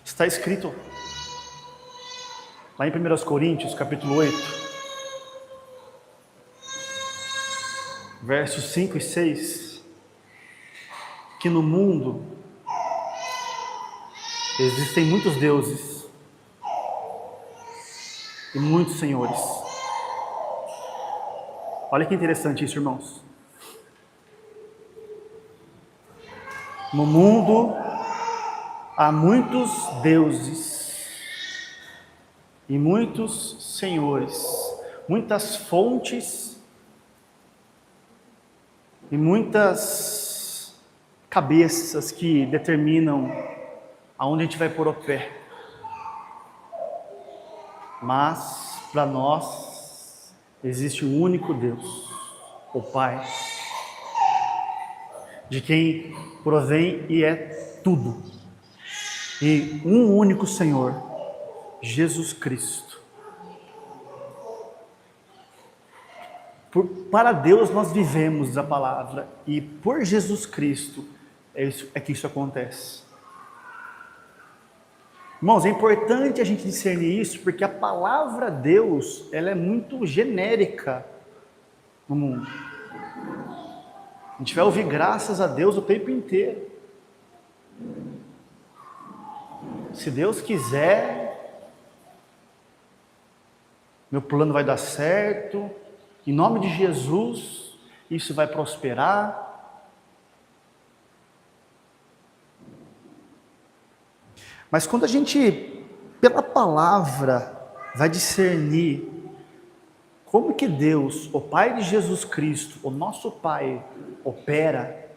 Está escrito lá em 1 Coríntios, capítulo 8, versos 5 e 6, que no mundo existem muitos deuses e muitos senhores. Olha que interessante isso, irmãos. No mundo há muitos deuses e muitos senhores, muitas fontes e muitas cabeças que determinam aonde a gente vai pôr o pé. Mas para nós existe um único Deus, o Pai, de quem provém e é tudo, e um único Senhor, Jesus Cristo. Para Deus nós vivemos a palavra, e por Jesus Cristo é que isso acontece. Irmãos, é importante a gente discernir isso, porque a palavra Deus, ela é muito genérica no mundo. A gente vai ouvir graças a Deus o tempo inteiro. Se Deus quiser, meu plano vai dar certo, em nome de Jesus, isso vai prosperar. Mas quando a gente, pela palavra, vai discernir como que Deus, o Pai de Jesus Cristo, o nosso Pai, opera,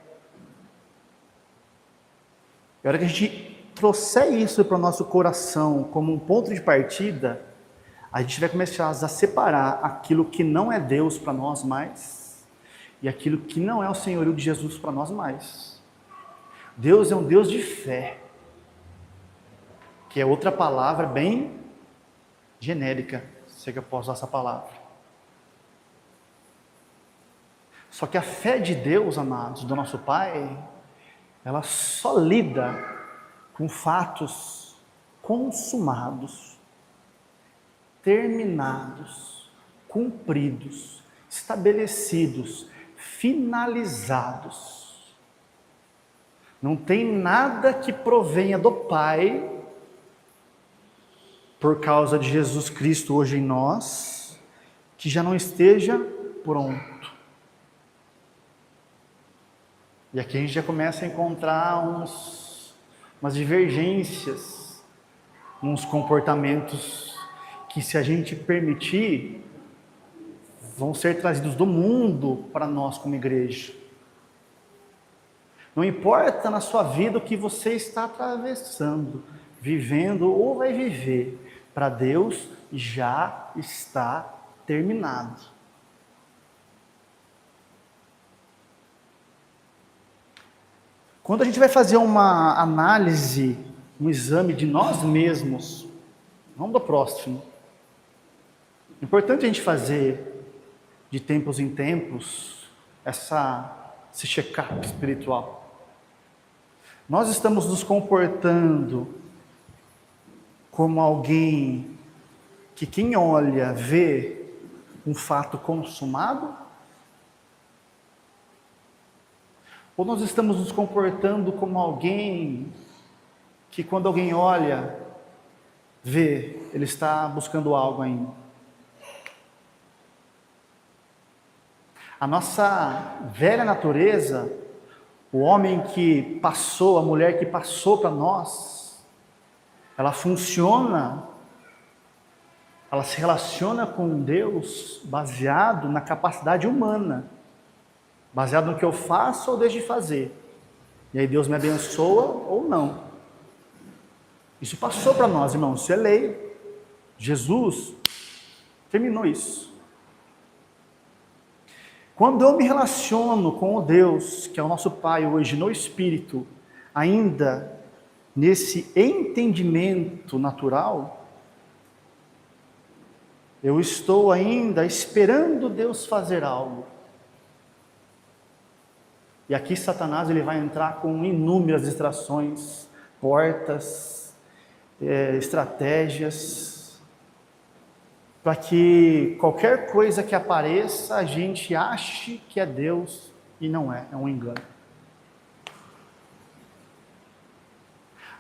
e a hora que a gente trouxer isso para o nosso coração como um ponto de partida, a gente vai começar a separar aquilo que não é Deus para nós mais e aquilo que não é o senhorio de Jesus para nós mais. Deus é um Deus de fé, que é outra palavra bem genérica, sei que eu posso usar essa palavra. Só que a fé de Deus, amados, do nosso Pai, ela só lida com fatos consumados, terminados, cumpridos, estabelecidos, finalizados. Não tem nada que provenha do Pai, por causa de Jesus Cristo hoje em nós, que já não esteja pronto. E aqui a gente já começa a encontrar umas divergências, uns comportamentos que, se a gente permitir, vão ser trazidos do mundo para nós como igreja. Não importa na sua vida o que você está atravessando, vivendo ou vai viver, para Deus já está terminado. Quando a gente vai fazer uma análise, um exame de nós mesmos, não do próximo, é importante a gente fazer de tempos em tempos esse check-up espiritual. Nós estamos nos comportando como alguém que quem olha vê um fato consumado? Ou nós estamos nos comportando como alguém que, quando alguém olha, vê, ele está buscando algo ainda? A nossa velha natureza, o homem que passou, a mulher que passou para nós, ela funciona, ela se relaciona com Deus baseado na capacidade humana, baseado no que eu faço ou deixo de fazer. E aí Deus me abençoa ou não. Isso passou para nós, irmãos, isso é lei. Jesus terminou isso. Quando eu me relaciono com o Deus, que é o nosso Pai hoje, no Espírito, ainda nesse entendimento natural, eu estou ainda esperando Deus fazer algo. E aqui Satanás ele vai entrar com inúmeras distrações, portas, estratégias, para que qualquer coisa que apareça, a gente ache que é Deus e não é um engano.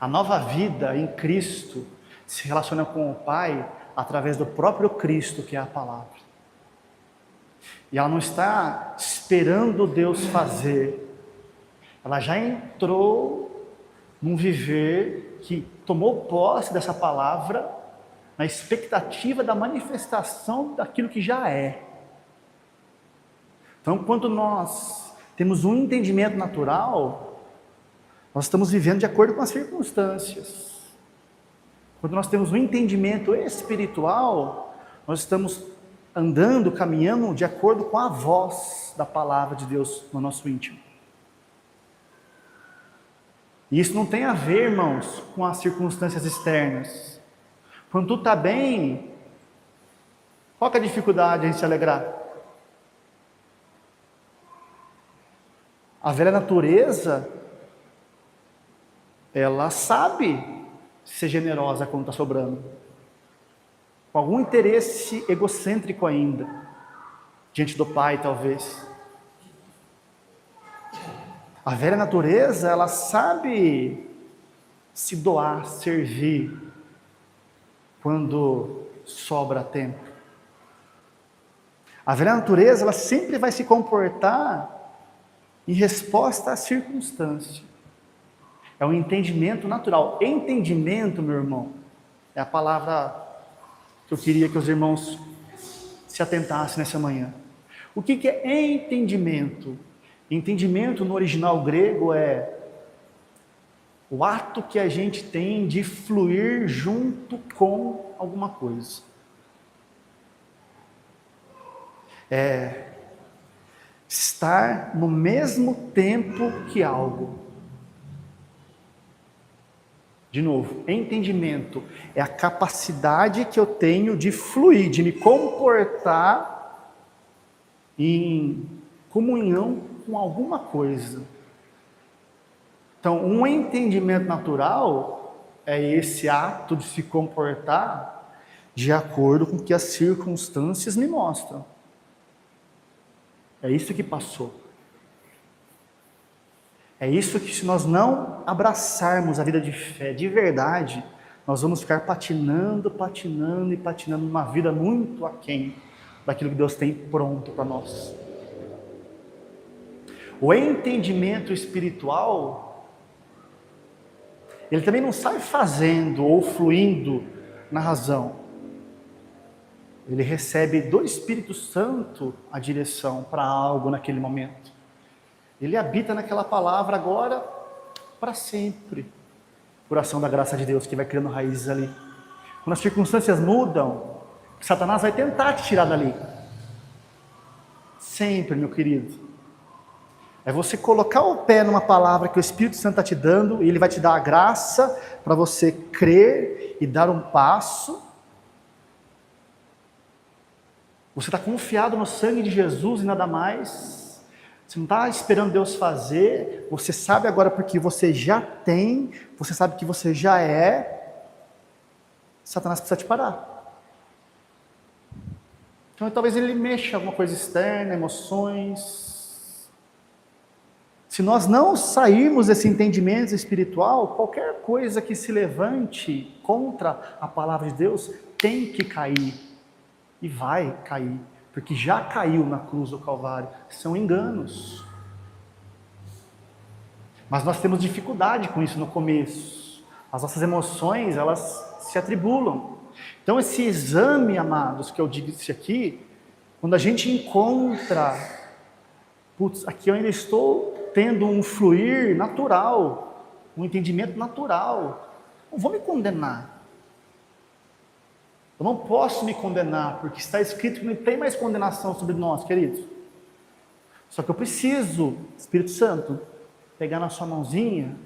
A nova vida em Cristo se relaciona com o Pai através do próprio Cristo, que é a palavra. E ela não está esperando Deus fazer, ela já entrou num viver que tomou posse dessa palavra na expectativa da manifestação daquilo que já é. Então, quando nós temos um entendimento natural, nós estamos vivendo de acordo com as circunstâncias. Quando nós temos um entendimento espiritual, nós estamos andando, caminhando de acordo com a voz da palavra de Deus no nosso íntimo. E isso não tem a ver, irmãos, com as circunstâncias externas. Quando tudo está bem, qual que é a dificuldade de a gente se alegrar? A velha natureza, ela sabe ser generosa quando está sobrando. Com algum interesse egocêntrico ainda, diante do Pai, talvez. A velha natureza, ela sabe se doar, servir, quando sobra tempo. A velha natureza, ela sempre vai se comportar em resposta à circunstância. É um entendimento natural. Entendimento, meu irmão, é a palavra que eu queria que os irmãos se atentassem nessa manhã. O que é entendimento? Entendimento no original grego é o ato que a gente tem de fluir junto com alguma coisa. É estar no mesmo tempo que algo. De novo, entendimento é a capacidade que eu tenho de fluir, de me comportar em comunhão com alguma coisa. Então, um entendimento natural é esse ato de se comportar de acordo com o que as circunstâncias me mostram. É isso que passou. É isso que, se nós não abraçarmos a vida de fé de verdade, nós vamos ficar patinando numa vida muito aquém daquilo que Deus tem pronto para nós. O entendimento espiritual, ele também não sai fazendo ou fluindo na razão. Ele recebe do Espírito Santo a direção para algo naquele momento. Ele habita naquela palavra agora para sempre. Por ação da graça de Deus que vai criando raízes ali. Quando as circunstâncias mudam, Satanás vai tentar te tirar dali. Sempre, meu querido. É você colocar o pé numa palavra que o Espírito Santo está te dando, e ele vai te dar a graça para você crer e dar um passo. Você está confiado no sangue de Jesus e nada mais. Você não está esperando Deus fazer. Você sabe agora porque você já tem. Você sabe que você já é. Satanás precisa te parar. Então talvez ele mexa alguma coisa externa, emoções. Se nós não sairmos desse entendimento espiritual, qualquer coisa que se levante contra a palavra de Deus tem que cair. E vai cair, porque já caiu na cruz do Calvário. São enganos. Mas nós temos dificuldade com isso no começo. As nossas emoções, elas se atribulam. Então esse exame, amados, que eu disse aqui, quando a gente encontra, putz, aqui eu ainda estou tendo um fluir natural, um entendimento natural, não vou me condenar. Eu não posso me condenar, porque está escrito que não tem mais condenação sobre nós, queridos. Só que eu preciso, Espírito Santo, pegar na sua mãozinha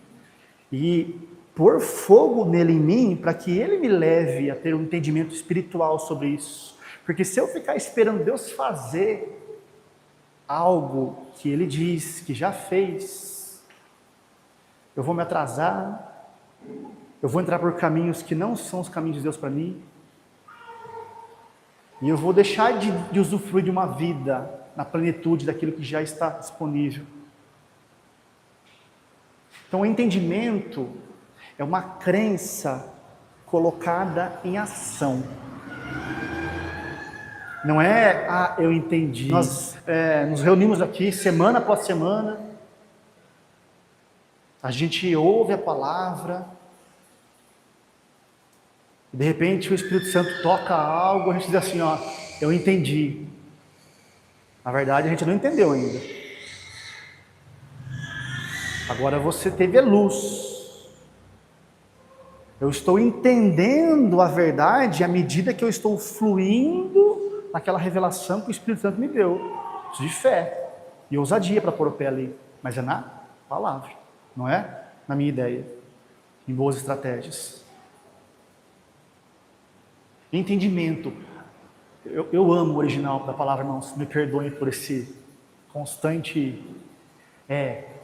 e pôr fogo nele em mim, para que ele me leve a ter um entendimento espiritual sobre isso. Porque se eu ficar esperando Deus fazer algo que ele diz que já fez, eu vou me atrasar, eu vou entrar por caminhos que não são os caminhos de Deus para mim, e eu vou deixar de usufruir de uma vida na plenitude daquilo que já está disponível. Então, o entendimento é uma crença colocada em ação. Não é, eu entendi. Nós nos reunimos aqui semana após semana, a gente ouve a palavra, e de repente o Espírito Santo toca algo, a gente diz assim, eu entendi. Na verdade, a gente não entendeu ainda. Agora você teve a luz. Eu estou entendendo a verdade à medida que eu estou fluindo naquela revelação que o Espírito Santo me deu. Preciso de fé e ousadia para pôr o pé ali. Mas é na palavra, não é na minha ideia, em boas estratégias. Entendimento. Eu amo o original da palavra, irmãos. Me perdoem por esse constante...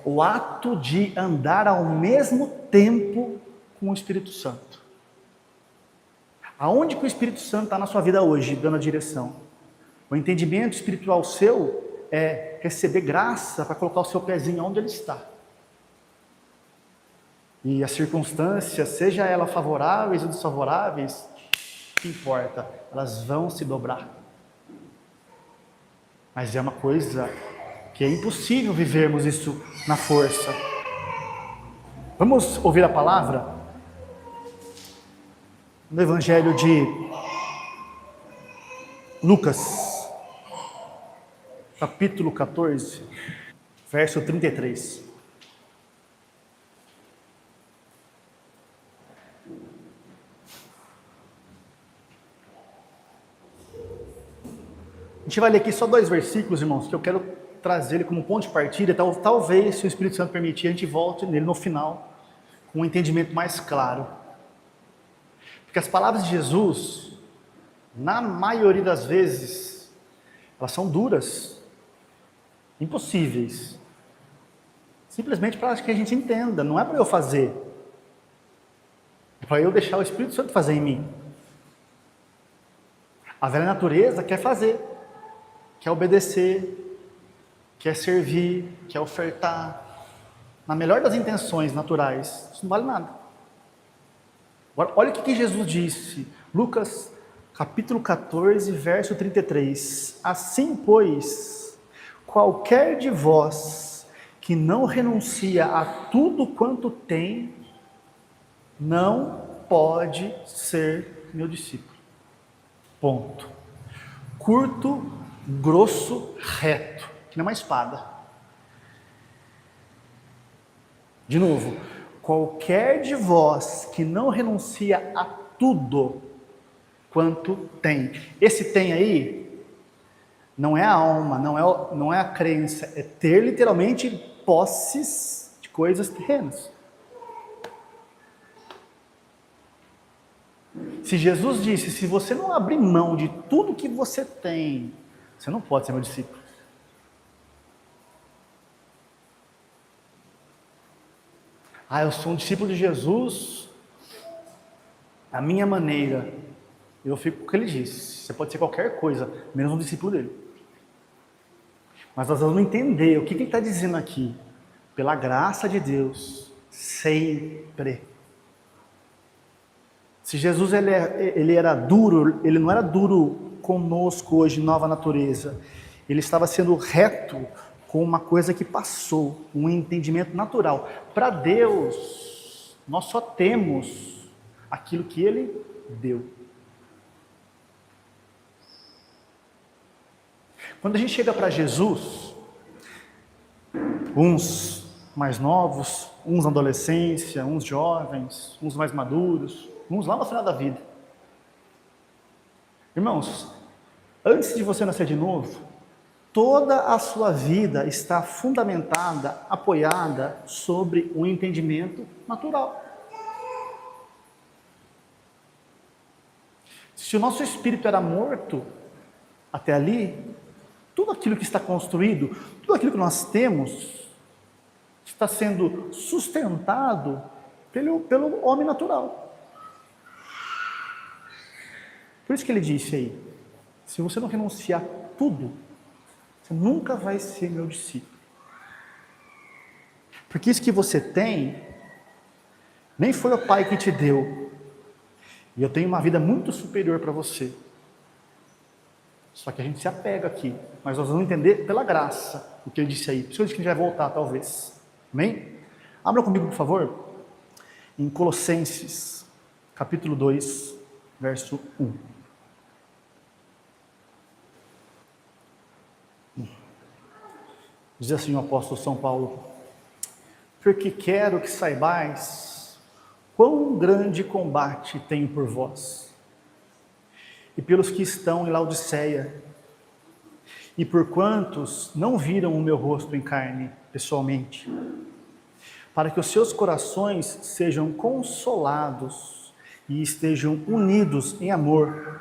o ato de andar ao mesmo tempo com o Espírito Santo. Aonde que o Espírito Santo está na sua vida hoje, dando a direção? O entendimento espiritual seu é receber graça para colocar o seu pezinho onde ele está. E as circunstâncias, seja elas favoráveis ou desfavoráveis, não importa, elas vão se dobrar. Mas é uma coisa que é impossível vivermos isso na força. Vamos ouvir a palavra? No Evangelho de Lucas, capítulo 14, verso 33. A gente vai ler aqui só 2 versículos, irmãos, que eu quero trazer ele como ponto de partida. Talvez, se o Espírito Santo permitir, a gente volte nele no final, com um entendimento mais claro. Porque as palavras de Jesus, na maioria das vezes, elas são duras, impossíveis. Simplesmente para que a gente entenda, não é para eu fazer. É para eu deixar o Espírito Santo fazer em mim. A velha natureza quer fazer, quer obedecer, quer servir, quer ofertar. Na melhor das intenções naturais, isso não vale nada. Agora, olha o que Jesus disse, Lucas capítulo 14, verso 33. Assim, pois, qualquer de vós que não renuncia a tudo quanto tem, não pode ser meu discípulo. Ponto. Curto, grosso, reto, que nem uma espada. De novo, qualquer de vós que não renuncia a tudo quanto tem. Esse tem aí não é a alma, não é a crença, é ter literalmente posses de coisas terrenas. Se Jesus disse, se você não abrir mão de tudo que você tem, você não pode ser meu discípulo. Eu sou um discípulo de Jesus, a minha maneira. Eu fico com o que ele disse. Você pode ser qualquer coisa, menos um discípulo dele. Mas nós vamos entender o que ele está dizendo aqui. Pela graça de Deus, sempre. Se Jesus ele era duro, ele não era duro conosco hoje, nova natureza. Ele estava sendo reto com uma coisa que passou, um entendimento natural. Para Deus, nós só temos aquilo que Ele deu. Quando a gente chega para Jesus, uns mais novos, uns na adolescência, uns jovens, uns mais maduros, uns lá no final da vida. Irmãos, antes de você nascer de novo, toda a sua vida está fundamentada, apoiada sobre um entendimento natural. Se o nosso espírito era morto até ali, tudo aquilo que está construído, tudo aquilo que nós temos, está sendo sustentado pelo homem natural. Por isso que ele disse aí, se você não renunciar tudo, você nunca vai ser meu discípulo. Porque isso que você tem, nem foi o Pai que te deu. E eu tenho uma vida muito superior para você. Só que a gente se apega aqui, mas nós vamos entender pela graça o que ele disse aí. Por isso que a gente vai voltar, talvez. Amém? Abra comigo, por favor, em Colossenses, capítulo 2, verso 1. Diz assim o apóstolo São Paulo: porque quero que saibais quão grande combate tenho por vós, e pelos que estão em Laodiceia, e por quantos não viram o meu rosto em carne, pessoalmente, para que os seus corações sejam consolados e estejam unidos em amor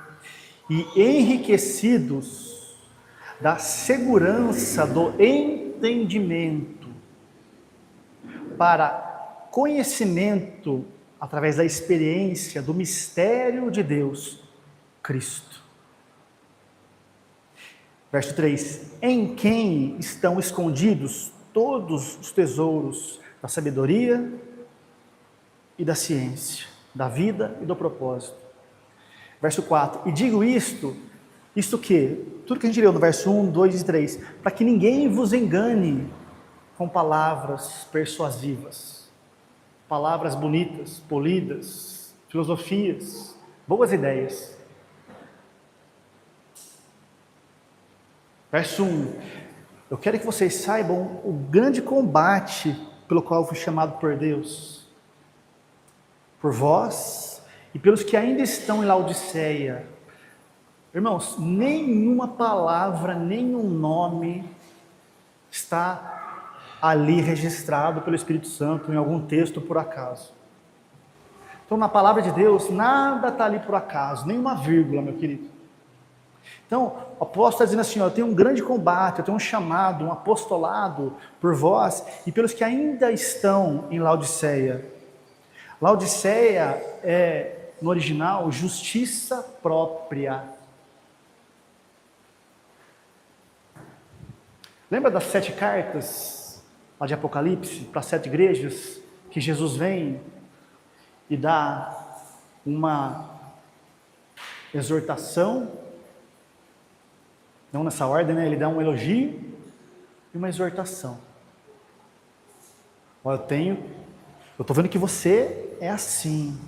e enriquecidos da segurança do entendimento, para conhecimento através da experiência do mistério de Deus, Cristo. Verso 3: em quem estão escondidos todos os tesouros da sabedoria e da ciência, da vida e do propósito. Verso 4: e digo isto que? Tudo que a gente leu no verso 1, 2 e 3, para que ninguém vos engane com palavras persuasivas, palavras bonitas, polidas, filosofias, boas ideias. Verso 1: eu quero que vocês saibam o grande combate pelo qual eu fui chamado por Deus, por vós e pelos que ainda estão em Laodiceia. Irmãos, nenhuma palavra, nenhum nome está ali registrado pelo Espírito Santo em algum texto por acaso. Então, na palavra de Deus, nada está ali por acaso, nenhuma vírgula, meu querido. Então, o apóstolo está dizendo assim: ó, eu tenho um grande combate, eu tenho um chamado, um apostolado por vós e pelos que ainda estão em Laodiceia. Laodiceia é, no original, justiça própria. Lembra das 7 cartas lá de Apocalipse, para 7 igrejas, que Jesus vem e dá uma exortação, não nessa ordem, né? Ele dá um elogio e uma exortação. Olha, eu estou vendo que você é assim,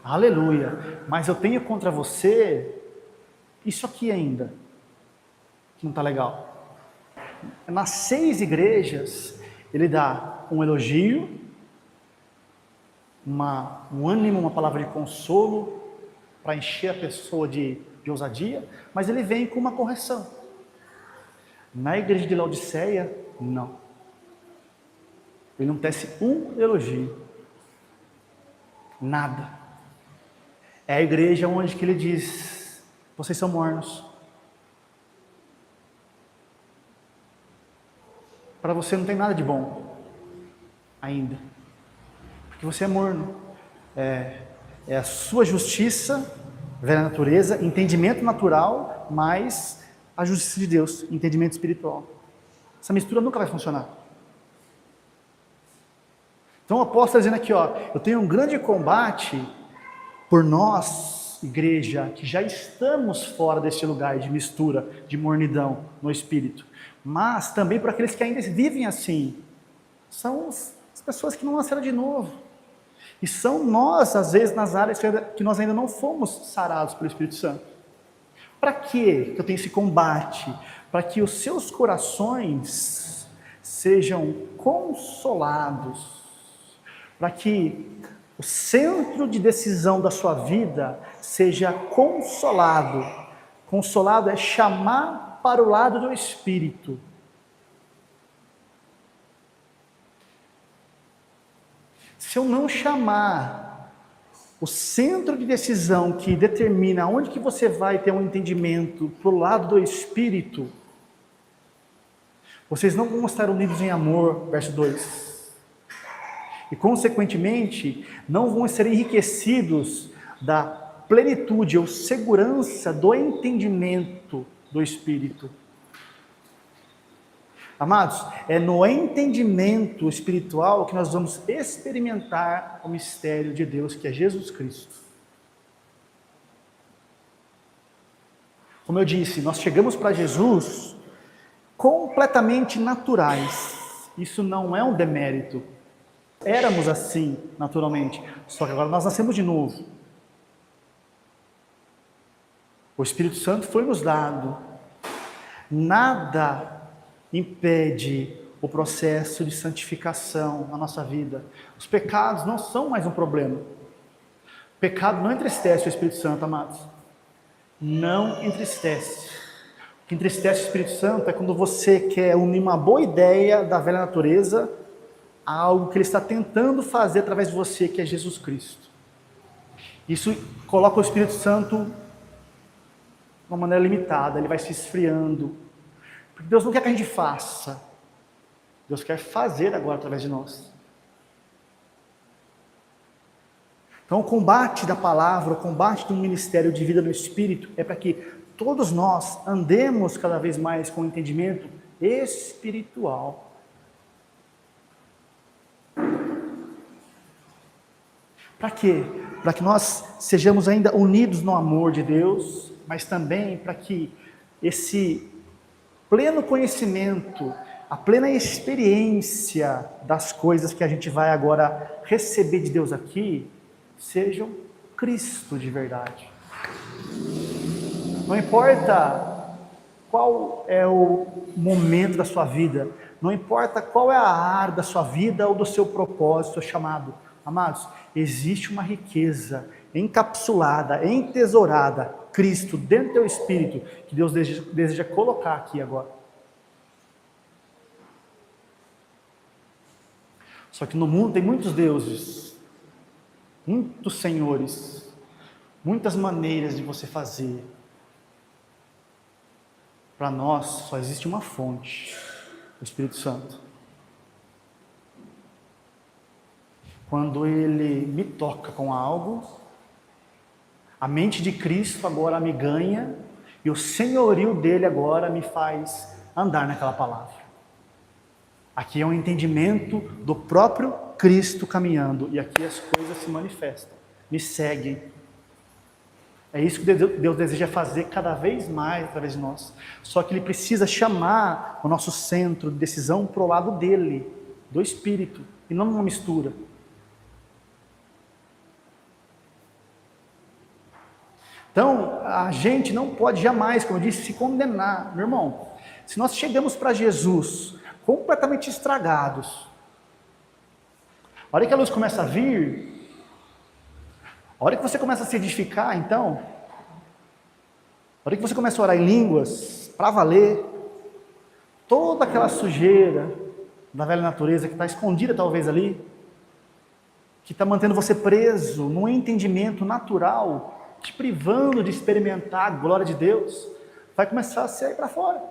aleluia, mas eu tenho contra você isso aqui ainda, que não está legal. Nas 6 igrejas, ele dá um elogio, um ânimo, uma palavra de consolo, para encher a pessoa de ousadia, mas ele vem com uma correção. Na igreja de Laodiceia, não. Ele não tece um elogio. Nada. É a igreja onde que ele diz: vocês são mornos. Para você não tem nada de bom ainda, porque você é morno. É a sua justiça, velha natureza, entendimento natural, mais a justiça de Deus, entendimento espiritual. Essa mistura nunca vai funcionar. Então o apóstolo está dizendo aqui, ó, eu tenho um grande combate por nós, igreja, que já estamos fora desse lugar de mistura, de mornidão no espírito, mas também por aqueles que ainda vivem assim. São as pessoas que não nasceram de novo. E são nós, às vezes, nas áreas que nós ainda não fomos sarados pelo Espírito Santo. Para que eu tenho esse combate? Para que os seus corações sejam consolados. Para que o centro de decisão da sua vida seja consolado. Consolado é chamar para o lado do Espírito. Se eu não chamar o centro de decisão que determina onde que você vai ter um entendimento para o lado do Espírito, vocês não vão estar unidos em amor, verso 2. E, consequentemente, não vão ser enriquecidos da plenitude ou segurança do entendimento do Espírito. Amados, é no entendimento espiritual que nós vamos experimentar o mistério de Deus, que é Jesus Cristo. Como eu disse, nós chegamos para Jesus completamente naturais. Isso não é um demérito. Éramos assim, naturalmente. Só que agora nós nascemos de novo. O Espírito Santo foi nos dado. Nada impede o processo de santificação na nossa vida. Os pecados não são mais um problema. O pecado não entristece o Espírito Santo, amados. Não entristece. O que entristece o Espírito Santo é quando você quer unir uma boa ideia da velha natureza a algo que ele está tentando fazer através de você, que é Jesus Cristo. Isso coloca o Espírito Santo de uma maneira limitada, ele vai se esfriando. Porque Deus não quer que a gente faça. Deus quer fazer agora através de nós. Então o combate da palavra, o combate do ministério de vida no Espírito é para que todos nós andemos cada vez mais com entendimento espiritual. Para quê? Para que nós sejamos ainda unidos no amor de Deus, mas também para que esse pleno conhecimento, a plena experiência das coisas que a gente vai agora receber de Deus aqui, sejam Cristo de verdade. Não importa qual é o momento da sua vida, não importa qual é a área da sua vida ou do seu propósito, chamado. Amados, existe uma riqueza encapsulada, entesourada, Cristo dentro do teu espírito, que Deus deseja colocar aqui agora. Só que no mundo tem muitos deuses, muitos senhores, muitas maneiras de você fazer. Para nós só existe uma fonte, o Espírito Santo. Quando Ele me toca com algo, a mente de Cristo agora me ganha e o senhorio dele agora me faz andar naquela palavra. Aqui é um entendimento do próprio Cristo caminhando e aqui as coisas se manifestam, me seguem. É isso que Deus deseja fazer cada vez mais através de nós. Só que Ele precisa chamar o nosso centro de decisão para o lado dele, do Espírito, e não numa mistura. Então, a gente não pode jamais, como eu disse, se condenar. Meu irmão, se nós chegamos para Jesus completamente estragados, a hora que a luz começa a vir, a hora que você começa a se edificar, então, a hora que você começa a orar em línguas, para valer, toda aquela sujeira da velha natureza que está escondida talvez ali, que está mantendo você preso num entendimento natural, te privando de experimentar a glória de Deus, vai começar a sair para fora.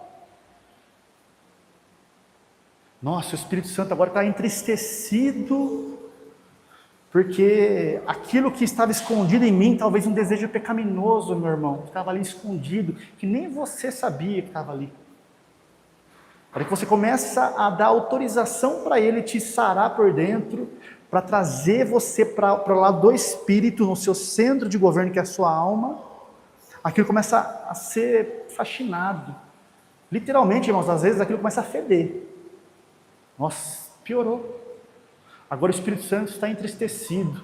Nossa, o Espírito Santo agora está entristecido, porque aquilo que estava escondido em mim, talvez um desejo pecaminoso, meu irmão, estava ali escondido, que nem você sabia que estava ali. Para que você começa a dar autorização para Ele te sarar por dentro, para trazer você para o lado do Espírito, no seu centro de governo, que é a sua alma, aquilo começa a ser fascinado. Literalmente, irmãos, às vezes aquilo começa a feder. Nossa, piorou. Agora o Espírito Santo está entristecido.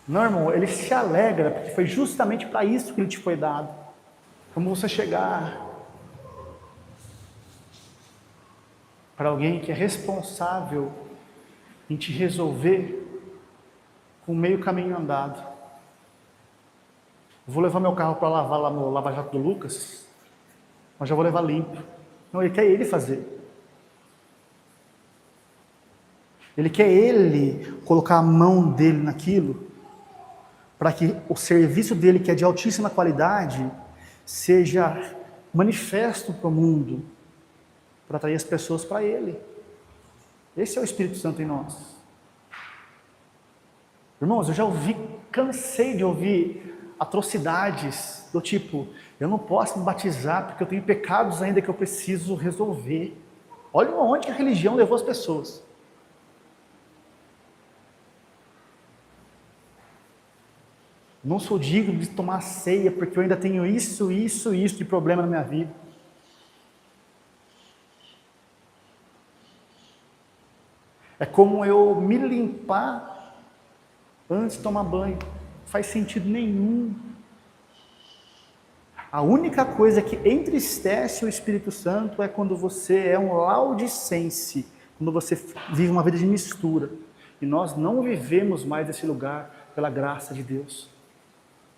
Não, irmão, ele se alegra, porque foi justamente para isso que ele te foi dado. Como você chegar para alguém que é responsável em te resolver com meio caminho andado. Eu vou levar meu carro para lavar lá no Lava Jato do Lucas, mas já vou levar limpo. Não, ele quer ele fazer. Ele quer ele colocar a mão dele naquilo, para que o serviço dele, que é de altíssima qualidade, seja manifesto para o mundo, para atrair as pessoas para ele. Esse é o Espírito Santo em nós. Irmãos, eu já cansei de ouvir atrocidades do tipo, eu não posso me batizar porque eu tenho pecados ainda que eu preciso resolver. Olha onde que a religião levou as pessoas. Não sou digno de tomar ceia porque eu ainda tenho isso de problema na minha vida. É como eu me limpar antes de tomar banho. Não faz sentido nenhum. A única coisa que entristece o Espírito Santo é quando você é um laudicense, quando você vive uma vida de mistura. E nós não vivemos mais nesse lugar pela graça de Deus.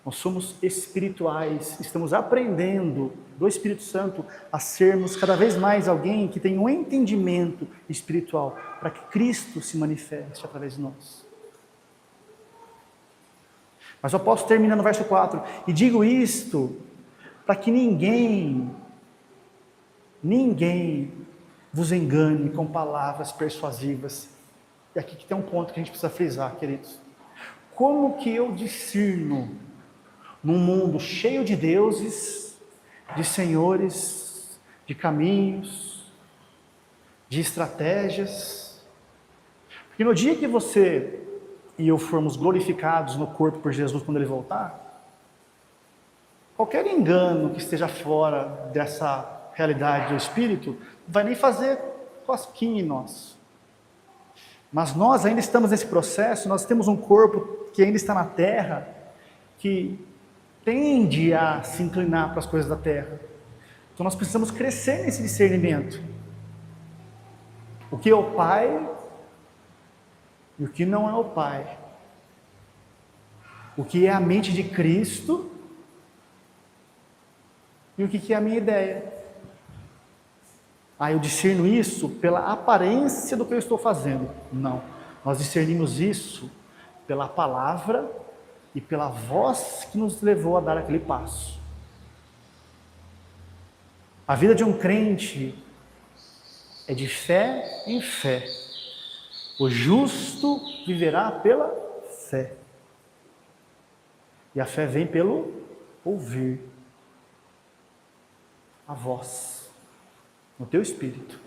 Nós somos espirituais, estamos aprendendo do Espírito Santo a sermos cada vez mais alguém que tem um entendimento espiritual, para que Cristo se manifeste através de nós. Mas eu posso terminar no verso 4, e digo isto para que ninguém vos engane com palavras persuasivas. E aqui que tem um ponto que a gente precisa frisar, queridos. Como que eu discerno num mundo cheio de deuses, de senhores, de caminhos, de estratégias? Porque no dia que você e eu formos glorificados no corpo por Jesus quando Ele voltar, qualquer engano que esteja fora dessa realidade do Espírito, não vai nem fazer cosquinha em nós. Mas nós ainda estamos nesse processo, nós temos um corpo que ainda está na terra, que tende a se inclinar para as coisas da terra. Então nós precisamos crescer nesse discernimento. O que é o Pai e o que não é o Pai. O que é a mente de Cristo e o que é a minha ideia. Eu discerno isso pela aparência do que eu estou fazendo. Não, nós discernimos isso pela palavra e pela voz que nos levou a dar aquele passo. A vida de um crente é de fé em fé. O justo viverá pela fé. E a fé vem pelo ouvir a voz no teu espírito.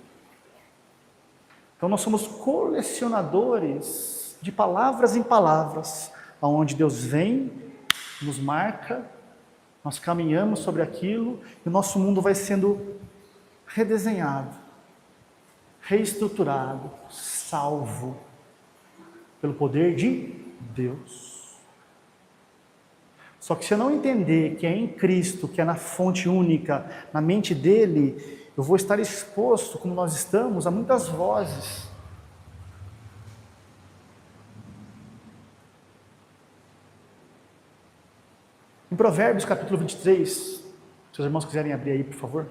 Então nós somos colecionadores de palavras em palavras, aonde Deus vem, nos marca, nós caminhamos sobre aquilo e o nosso mundo vai sendo redesenhado, reestruturado, salvo pelo poder de Deus. Só que se eu não entender que é em Cristo, que é na fonte única, na mente dele, eu vou estar exposto, como nós estamos, a muitas vozes. Em Provérbios capítulo 23, se os irmãos quiserem abrir aí, por favor.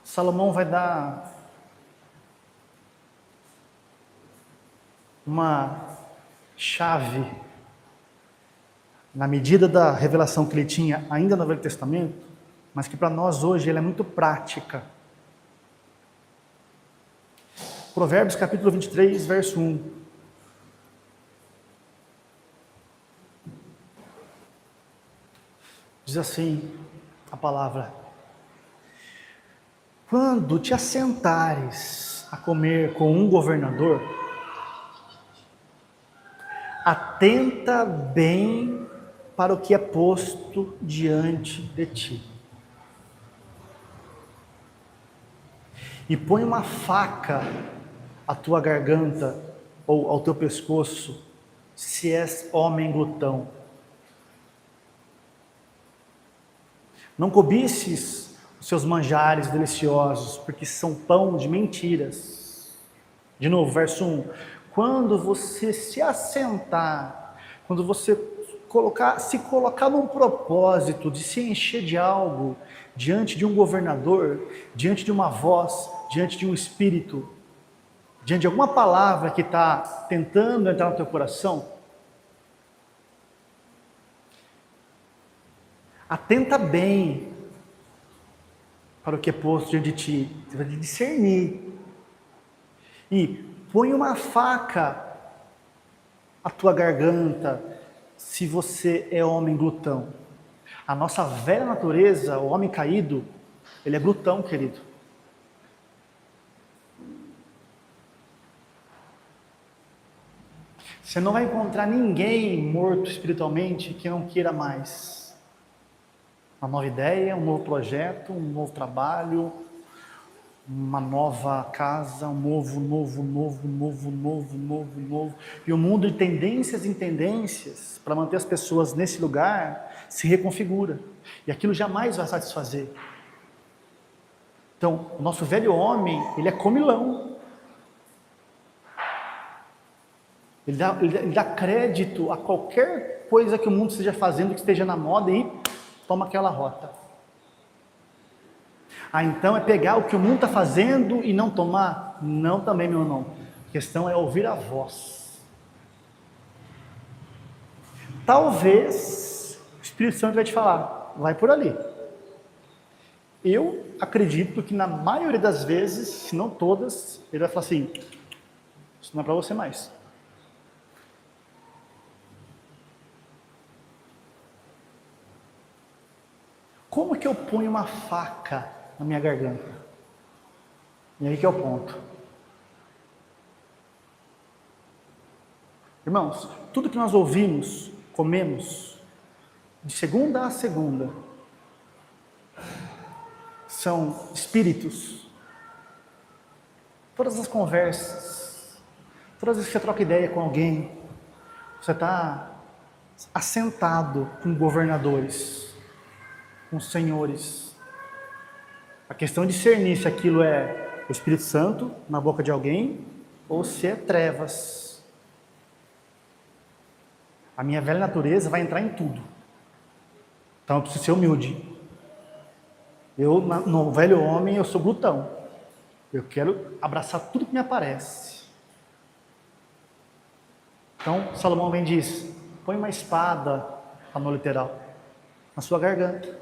Salomão vai dar uma chave, na medida da revelação que ele tinha ainda no Velho Testamento, mas que para nós hoje ela é muito prática. Provérbios capítulo 23, verso 1. Diz assim a palavra: quando te assentares a comer com um governador, atenta bem para o que é posto diante de ti. E põe uma faca à tua garganta ou ao teu pescoço, se és homem glutão. Não cobices os seus manjares deliciosos, porque são pão de mentiras. De novo, verso 1. Quando você se assentar, quando você se colocar num propósito de se encher de algo, diante de um governador, diante de uma voz, diante de um espírito, diante de alguma palavra que está tentando entrar no teu coração, atenta bem para o que é posto diante de ti. Você vai discernir. E põe uma faca à tua garganta, se você é homem glutão. A nossa velha natureza, o homem caído, ele é glutão, querido. Você não vai encontrar ninguém morto espiritualmente que não queira mais. Uma nova ideia, um novo projeto, um novo trabalho, uma nova casa, um novo. E o mundo de tendências em tendências, para manter as pessoas nesse lugar, se reconfigura. E aquilo jamais vai satisfazer. Então, o nosso velho homem, ele é comilão. Ele dá crédito a qualquer coisa que o mundo esteja fazendo, que esteja na moda, e toma aquela rota. Então é pegar o que o mundo está fazendo e não tomar? Não também, meu irmão. A questão é ouvir a voz. Talvez o Espírito Santo vai te falar, vai por ali. Eu acredito que na maioria das vezes, se não todas, ele vai falar assim, isso não é para você mais. Como que eu ponho uma faca na minha garganta? E aí que é o ponto. Irmãos, tudo que nós ouvimos, comemos, de segunda a segunda, são espíritos. Todas as conversas, todas as vezes que você troca ideia com alguém, você está assentado com governadores, com senhores. A questão de discernir se aquilo é o Espírito Santo na boca de alguém ou se é trevas. A minha velha natureza vai entrar em tudo. Então eu preciso ser humilde. Eu, no velho homem, eu sou glutão. Eu quero abraçar tudo que me aparece. Então Salomão vem e diz, põe uma espada, no literal, na sua garganta.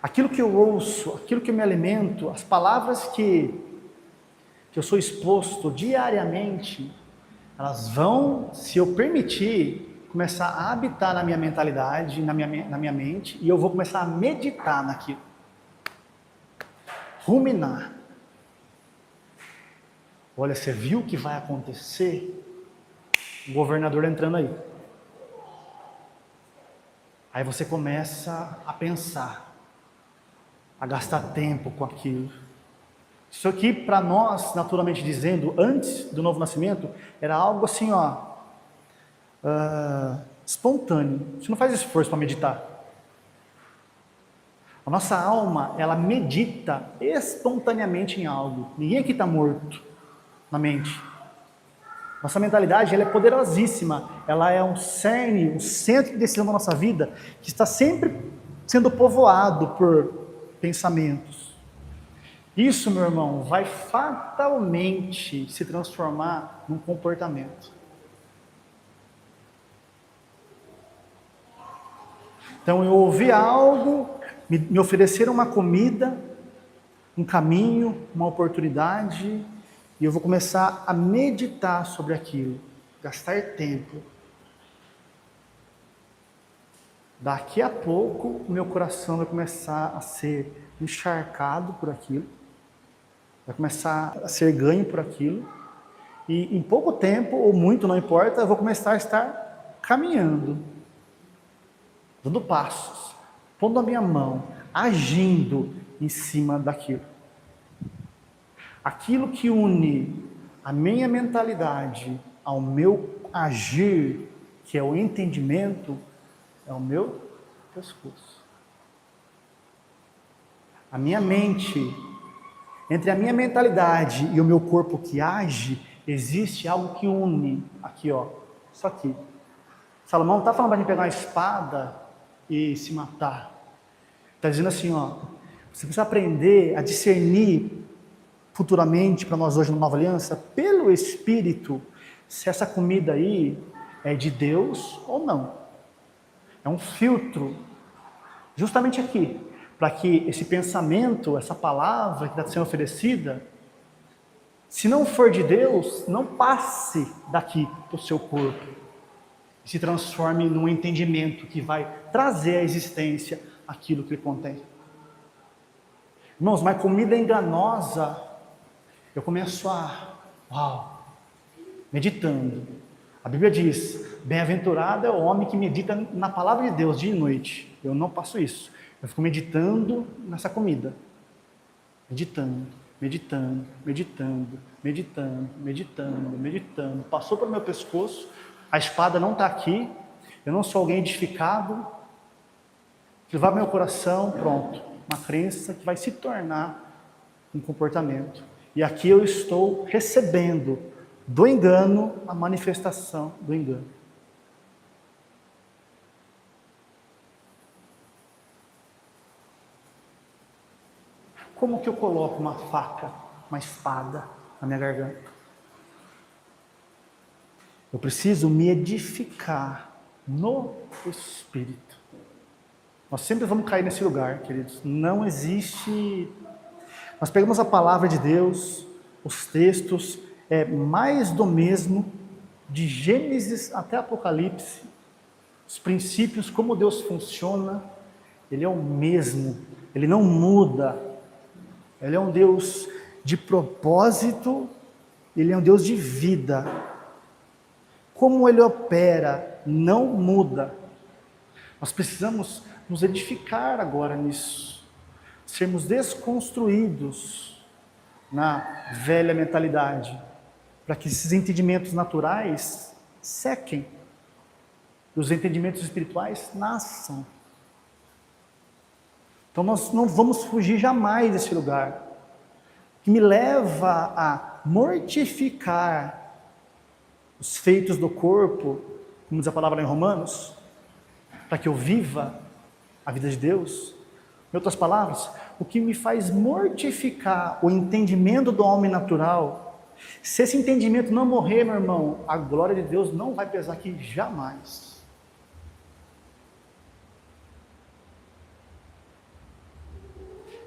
Aquilo que eu ouço, aquilo que eu me alimento, as palavras que eu sou exposto diariamente, elas vão, se eu permitir, começar a habitar na minha mentalidade, na minha mente, e eu vou começar a meditar naquilo. Ruminar. Olha, você viu o que vai acontecer? O governador entrando aí. Aí você começa a pensar, a gastar tempo com aquilo. Isso aqui, para nós, naturalmente dizendo, antes do novo nascimento, era algo assim, espontâneo. Você não faz esforço para meditar. A nossa alma, ela medita espontaneamente em algo. Ninguém aqui está morto na mente. Nossa mentalidade, ela é poderosíssima. Ela é um cerne, um centro de decisão da nossa vida, que está sempre sendo povoado por pensamentos. Isso, meu irmão, vai fatalmente se transformar num comportamento. Então eu ouvi algo, me ofereceram uma comida, um caminho, uma oportunidade, e eu vou começar a meditar sobre aquilo, gastar tempo. Daqui a pouco, o meu coração vai começar a ser encharcado por aquilo, vai começar a ser ganho por aquilo, e em pouco tempo, ou muito, não importa, eu vou começar a estar caminhando, dando passos, pondo a minha mão, agindo em cima daquilo. Aquilo que une a minha mentalidade ao meu agir, que é o entendimento, é o meu pescoço. A minha mente, entre a minha mentalidade e o meu corpo que age, existe algo que une, aqui isso aqui. Salomão não está falando para a gente pegar uma espada e se matar. Está dizendo assim, você precisa aprender a discernir futuramente, para nós hoje na Nova Aliança, pelo Espírito, se essa comida aí é de Deus ou não. É um filtro justamente aqui, para que esse pensamento, essa palavra que está sendo oferecida, se não for de Deus, não passe daqui para o seu corpo e se transforme num entendimento que vai trazer à existência aquilo que ele contém. Irmãos, mas comida enganosa, eu começo meditando. A Bíblia diz, bem-aventurado é o homem que medita na palavra de Deus dia e noite. Eu não faço isso. Eu fico meditando nessa comida. Meditando. Passou pelo meu pescoço, a espada não está aqui, eu não sou alguém edificado, levar meu coração, pronto, uma crença que vai se tornar um comportamento. E aqui eu estou recebendo do engano a manifestação do engano. Como que eu coloco uma faca, uma espada na minha garganta? Eu preciso me edificar no Espírito. Nós sempre vamos cair nesse lugar, queridos. Não existe... Nós pegamos a palavra de Deus, os textos, mais do mesmo, de Gênesis até Apocalipse, os princípios, como Deus funciona, Ele é o mesmo, Ele não muda. Ele é um Deus de propósito, Ele é um Deus de vida. Como Ele opera, não muda. Nós precisamos nos edificar agora nisso, sermos desconstruídos na velha mentalidade, para que esses entendimentos naturais sequem, e os entendimentos espirituais nasçam. Então nós não vamos fugir jamais desse lugar, que me leva a mortificar os feitos do corpo, como diz a palavra em Romanos, para que eu viva a vida de Deus. Em outras palavras, o que me faz mortificar o entendimento do homem natural, se esse entendimento não morrer, meu irmão, a glória de Deus não vai pesar aqui jamais.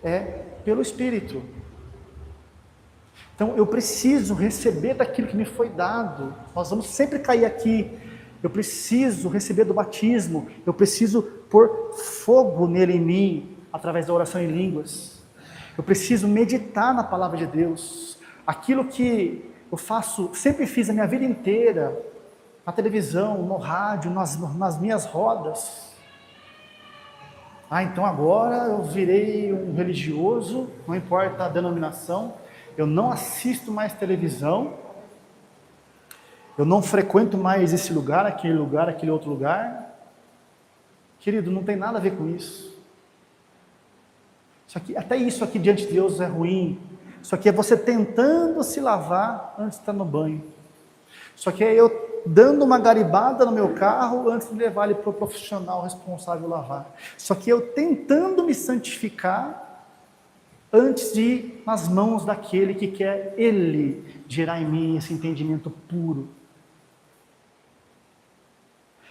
É pelo Espírito. Então eu preciso receber daquilo que me foi dado. Nós vamos sempre cair aqui. Eu preciso receber do batismo. Eu preciso pôr fogo nele em mim, através da oração em línguas. Eu preciso meditar na palavra de Deus. Aquilo que eu faço, sempre fiz a minha vida inteira, na televisão, no rádio, nas minhas rodas. Então agora eu virei um religioso, não importa a denominação, eu não assisto mais televisão, eu não frequento mais esse lugar, aquele outro lugar. Querido, não tem nada a ver com isso. Até isso aqui diante de Deus é ruim. Isso aqui é você tentando se lavar antes de estar no banho. Isso aqui é eu dando uma garibada no meu carro antes de levar ele para o profissional responsável lavar. Isso aqui é eu tentando me santificar antes de ir nas mãos daquele que quer Ele gerar em mim esse entendimento puro.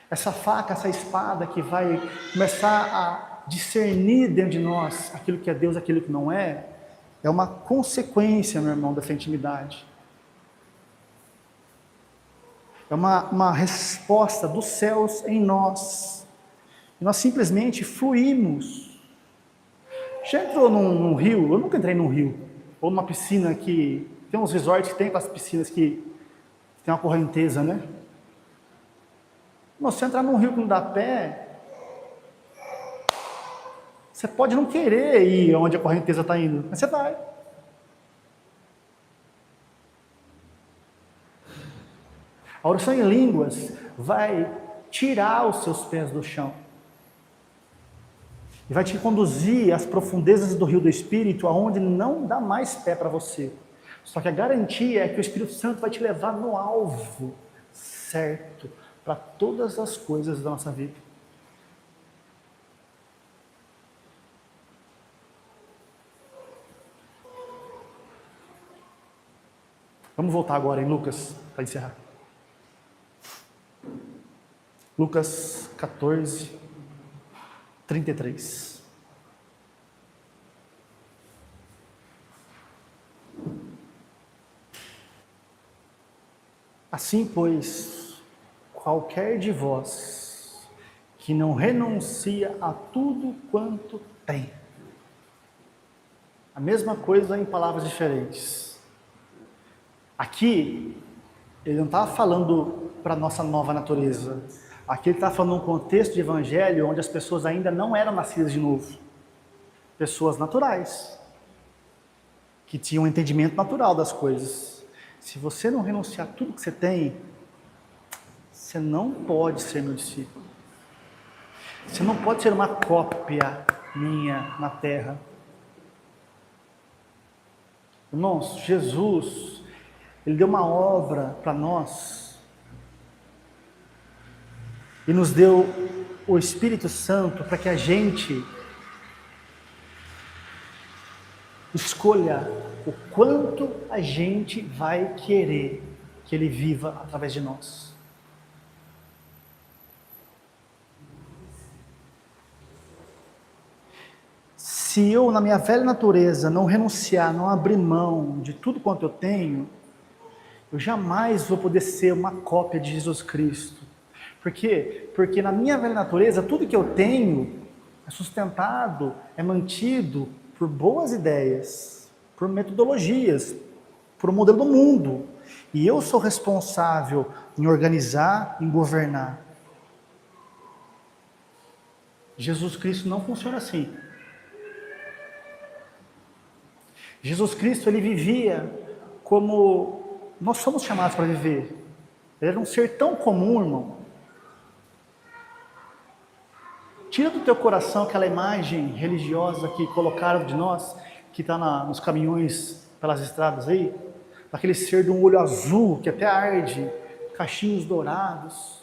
Essa faca, essa espada que vai começar a discernir dentro de nós aquilo que é Deus, aquilo que não é uma consequência, meu irmão, dessa intimidade. É uma resposta dos céus em nós. E nós simplesmente fluímos. Já entrou num rio? Eu nunca entrei num rio. Ou numa piscina que... Tem uns resorts que tem aquelas piscinas que tem uma correnteza, né? Você entrar num rio que não dá pé, você pode não querer ir onde a correnteza está indo, mas você vai. A oração em línguas vai tirar os seus pés do chão. E vai te conduzir às profundezas do rio do Espírito, aonde não dá mais pé para você. Só que a garantia é que o Espírito Santo vai te levar no alvo certo para todas as coisas da nossa vida. Vamos voltar agora em Lucas, para encerrar. Lucas 14, 33. Assim, pois, qualquer de vós que não renuncia a tudo quanto tem. A mesma coisa em palavras diferentes. Aqui, ele não está falando para a nossa nova natureza. Aqui ele está falando num contexto de evangelho onde as pessoas ainda não eram nascidas de novo. Pessoas naturais, que tinham um entendimento natural das coisas. Se você não renunciar a tudo que você tem, você não pode ser meu discípulo. Você não pode ser uma cópia minha na terra. Irmãos, Jesus, Ele deu uma obra para nós e nos deu o Espírito Santo para que a gente escolha o quanto a gente vai querer que Ele viva através de nós. Se eu, na minha velha natureza, não renunciar, não abrir mão de tudo quanto eu tenho, eu jamais vou poder ser uma cópia de Jesus Cristo. Por quê? Porque na minha velha natureza, tudo que eu tenho é sustentado, é mantido por boas ideias, por metodologias, por um modelo do mundo. E eu sou responsável em organizar, em governar. Jesus Cristo não funciona assim. Jesus Cristo, ele vivia como nós somos chamados para viver. Ele era um ser tão comum, irmão. Tira do teu coração aquela imagem religiosa que colocaram de nós, que está nos caminhões pelas estradas aí, daquele ser de um olho azul que até arde, cachinhos dourados.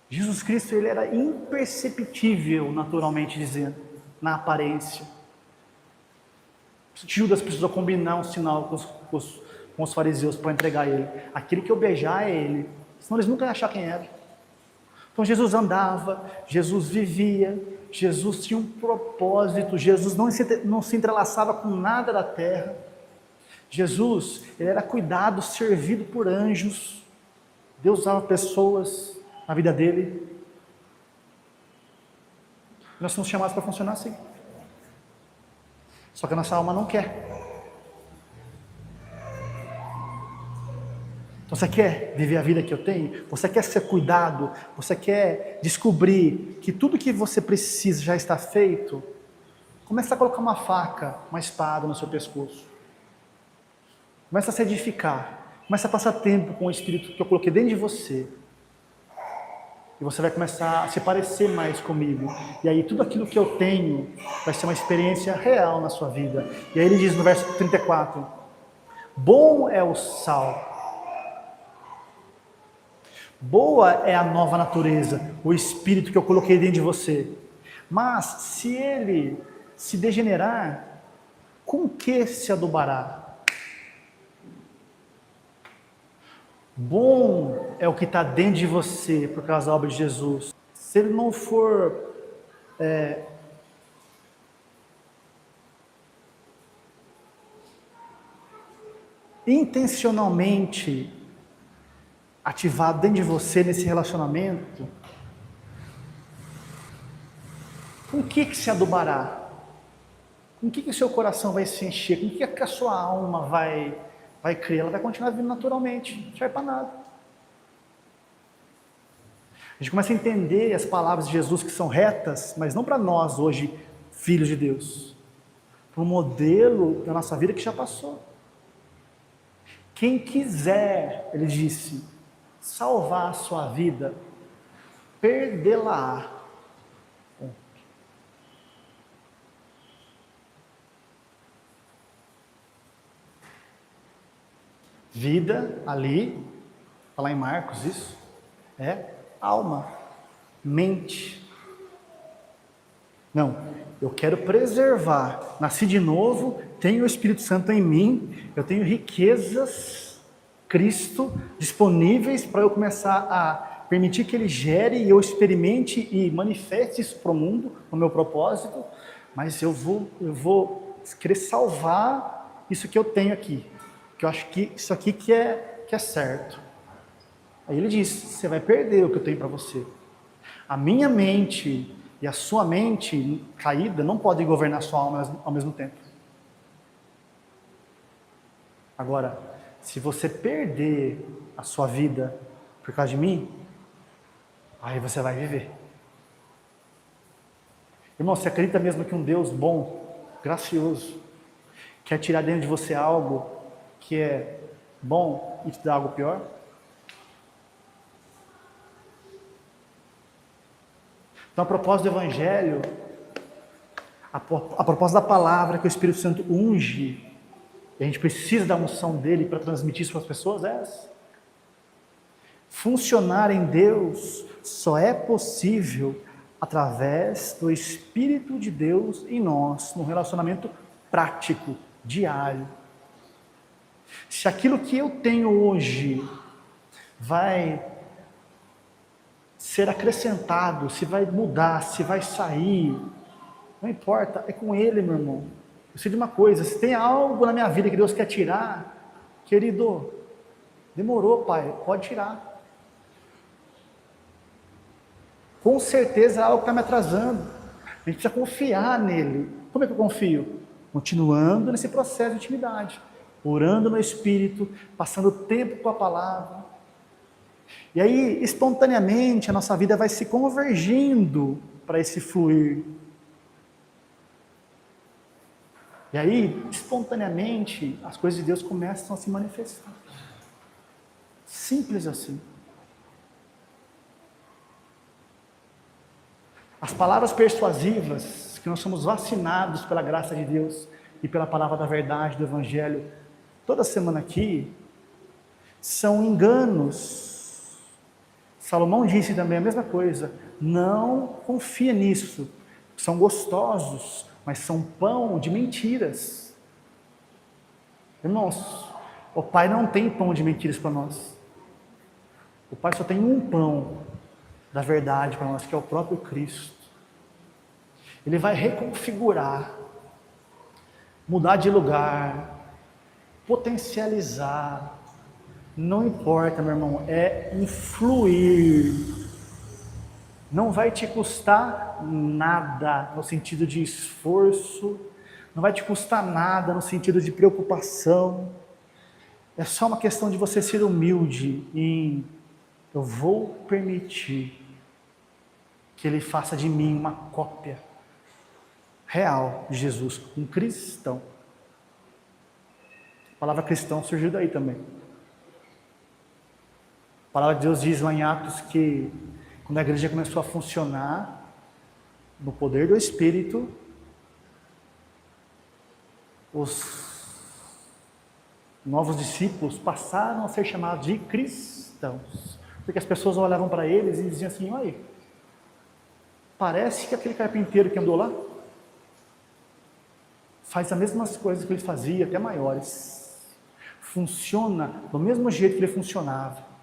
Jesus Cristo, ele era imperceptível, naturalmente dizendo, na aparência. Judas precisou combinar um sinal com os fariseus para entregar ele. Aquele que eu beijar é ele, senão eles nunca iam achar quem era. Então Jesus andava, Jesus vivia, Jesus tinha um propósito, Jesus não se entrelaçava com nada da terra. Jesus, ele era cuidado, servido por anjos. Deus usava pessoas na vida dele. Nós somos chamados para funcionar assim. Só que a nossa alma não quer. Então você quer viver a vida que eu tenho? Você quer ser cuidado? Você quer descobrir que tudo que você precisa já está feito? Começa a colocar uma faca, uma espada no seu pescoço. Começa a se edificar. Começa a passar tempo com o Espírito que eu coloquei dentro de você. E você vai começar a se parecer mais comigo. E aí tudo aquilo que eu tenho vai ser uma experiência real na sua vida. E aí ele diz no verso 34, bom é o sal. Boa é a nova natureza, o Espírito que eu coloquei dentro de você. Mas se ele se degenerar, com que se adubará? Bom é o que está dentro de você por causa da obra de Jesus. Se ele não for intencionalmente ativado dentro de você nesse relacionamento, com que se adubará? Com que o seu coração vai se encher? Com que a sua alma vai crer? Ela vai continuar vindo naturalmente, não serve para nada. A gente começa a entender as palavras de Jesus que são retas, mas não para nós hoje, filhos de Deus, para um modelo da nossa vida que já passou. Quem quiser, ele disse, salvar a sua vida, perdê-la-á. Vida, ali, está lá em Marcos isso, é alma, mente. Não, eu quero preservar, nasci de novo, tenho o Espírito Santo em mim, eu tenho riquezas, Cristo, disponíveis para eu começar a permitir que Ele gere e eu experimente e manifeste isso para o mundo, no meu propósito, mas eu vou querer salvar isso que eu tenho aqui, que eu acho que isso aqui que é certo. Aí Ele diz, você vai perder o que eu tenho para você. A minha mente e a sua mente caída não podem governar a sua alma ao mesmo tempo. Agora, se você perder a sua vida por causa de mim, aí você vai viver. Irmão, você acredita mesmo que um Deus bom, gracioso, quer tirar dentro de você algo que é bom e te dar algo pior? Então, a propósito do Evangelho, a propósito da palavra que o Espírito Santo unge, e a gente precisa da unção dele para transmitir isso para as pessoas, é essa. Funcionar em Deus só é possível através do Espírito de Deus em nós, num relacionamento prático, diário. Se aquilo que eu tenho hoje vai ser acrescentado, se vai mudar, se vai sair, não importa, é com Ele, meu irmão. Eu sei de uma coisa, se tem algo na minha vida que Deus quer tirar, querido, demorou, Pai, pode tirar. Com certeza é algo que está me atrasando. A gente precisa confiar nele. Como é que eu confio? Continuando nesse processo de intimidade, orando no Espírito, passando tempo com a palavra. E aí, espontaneamente, a nossa vida vai se convergindo para esse fluir. E aí, espontaneamente, as coisas de Deus começam a se manifestar. Simples assim. As palavras persuasivas, que nós somos vacinados pela graça de Deus e pela palavra da verdade do Evangelho, toda semana aqui, são enganos. Salomão disse também a mesma coisa, não confia nisso, são gostosos, mas são pão de mentiras. Irmãos, o Pai não tem pão de mentiras para nós. O Pai só tem um pão da verdade para nós, que é o próprio Cristo. Ele vai reconfigurar, mudar de lugar, potencializar. Não importa, meu irmão, é influir. Não vai te custar nada no sentido de esforço, não vai te custar nada no sentido de preocupação. É só uma questão de você ser humilde em eu vou permitir que Ele faça de mim uma cópia real de Jesus, um cristão. A palavra cristão surgiu daí também. A palavra de Deus diz lá em Atos que quando a igreja começou a funcionar no poder do Espírito, os novos discípulos passaram a ser chamados de cristãos, porque as pessoas olhavam para eles e diziam assim, olha, parece que aquele carpinteiro que andou lá faz as mesmas coisas que ele fazia, até maiores, funciona do mesmo jeito que ele funcionava.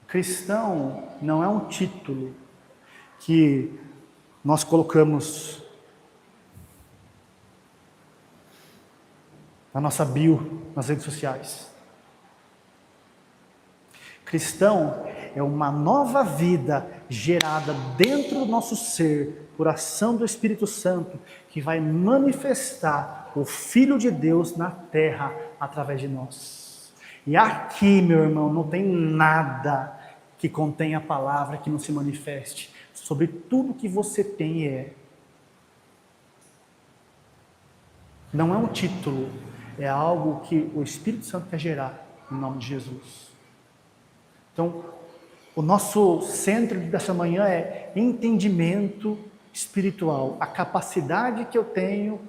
Cristão não é um título que nós colocamos na nossa bio, nas redes sociais. Cristão é uma nova vida gerada dentro do nosso ser, por ação do Espírito Santo, que vai manifestar o Filho de Deus na terra através de nós. E aqui, meu irmão, não tem nada que contenha a palavra que não se manifeste sobre tudo que você tem e é. Não é um título, é algo que o Espírito Santo quer gerar, em nome de Jesus. Então, o nosso centro dessa manhã é entendimento espiritual, a capacidade que eu tenho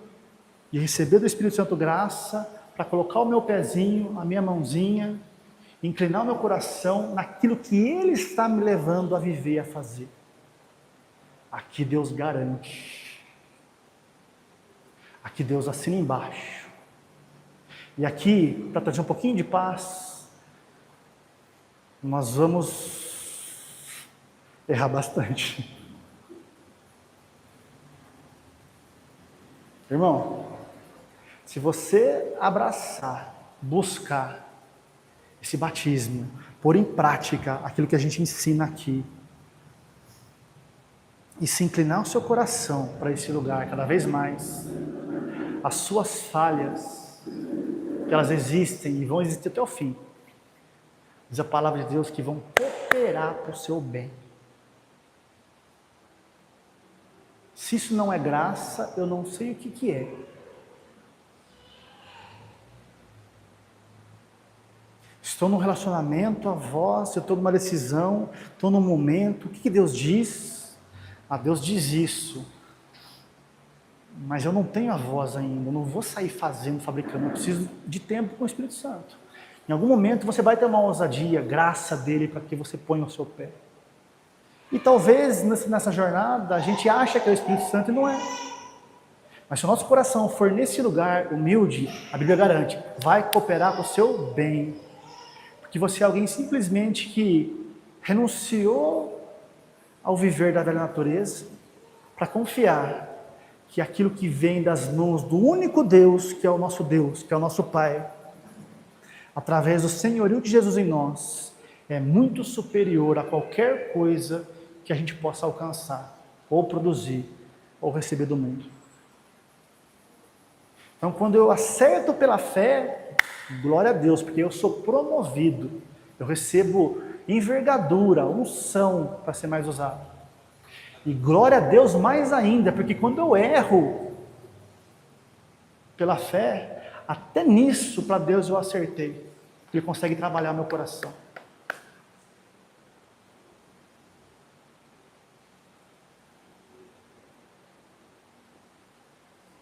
de receber do Espírito Santo graça para colocar o meu pezinho, a minha mãozinha, inclinar o meu coração naquilo que Ele está me levando a viver, a fazer. Aqui Deus garante. Aqui Deus assina embaixo. E aqui, para trazer um pouquinho de paz, nós vamos errar bastante. Irmão, se você abraçar, buscar esse batismo, pôr em prática aquilo que a gente ensina aqui, e se inclinar o seu coração para esse lugar cada vez mais, as suas falhas, que elas existem e vão existir até o fim, diz a palavra de Deus que vão cooperar para o seu bem. Se isso não é graça, eu não sei o que é. Estou num relacionamento, a voz, eu estou numa decisão, estou num momento, o que Deus diz? Ah, Deus diz isso, mas eu não tenho a voz ainda, eu não vou sair fazendo, fabricando, eu preciso de tempo com o Espírito Santo. Em algum momento você vai ter uma ousadia, graça dele para que você ponha o seu pé. E talvez nessa jornada a gente acha que é o Espírito Santo e não é. Mas se o nosso coração for nesse lugar humilde, a Bíblia garante, vai cooperar com o seu bem. Porque você é alguém simplesmente que renunciou ao viver da velha natureza para confiar que aquilo que vem das mãos do único Deus, que é o nosso Pai, através do senhorio de Jesus em nós, é muito superior a qualquer coisa que a gente possa alcançar, ou produzir, ou receber do mundo. Então, quando eu acerto pela fé, glória a Deus, porque eu sou promovido, eu recebo envergadura, unção para ser mais usado. E glória a Deus mais ainda, porque quando eu erro pela fé, até nisso para Deus eu acertei. Ele consegue trabalhar meu coração.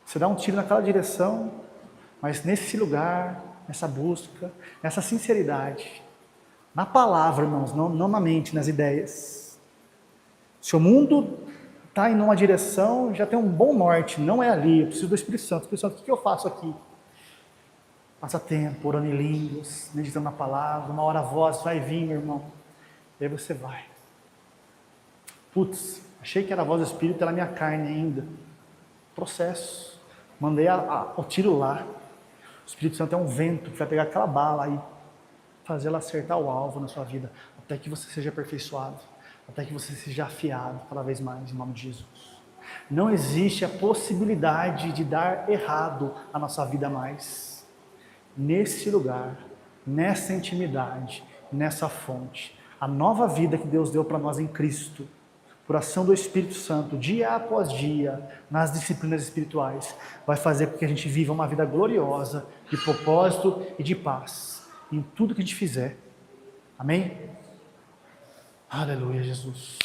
Você dá um tiro naquela direção, mas nesse lugar, nessa busca, nessa sinceridade, na palavra, irmãos, não na mente, nas ideias. Se o mundo está em uma direção, já tem um bom norte, não é ali, eu preciso do Espírito Santo. Espírito Santo, o que eu faço aqui? Passa tempo, orando em línguas, meditando na palavra, uma hora a voz vai vir, meu irmão. E aí você vai. Putz, achei que era a voz do Espírito, era a minha carne ainda. Processo. Mandei o tiro lá. O Espírito Santo é um vento que vai pegar aquela bala e fazer ela acertar o alvo na sua vida, até que você seja aperfeiçoado, até que você seja afiado cada vez mais, em nome de Jesus. Não existe a possibilidade de dar errado a nossa vida mais. Nesse lugar, nessa intimidade, nessa fonte, a nova vida que Deus deu para nós em Cristo, por ação do Espírito Santo, dia após dia, nas disciplinas espirituais, vai fazer com que a gente viva uma vida gloriosa, de propósito e de paz, em tudo que a gente fizer. Amém? Aleluia, Jesus.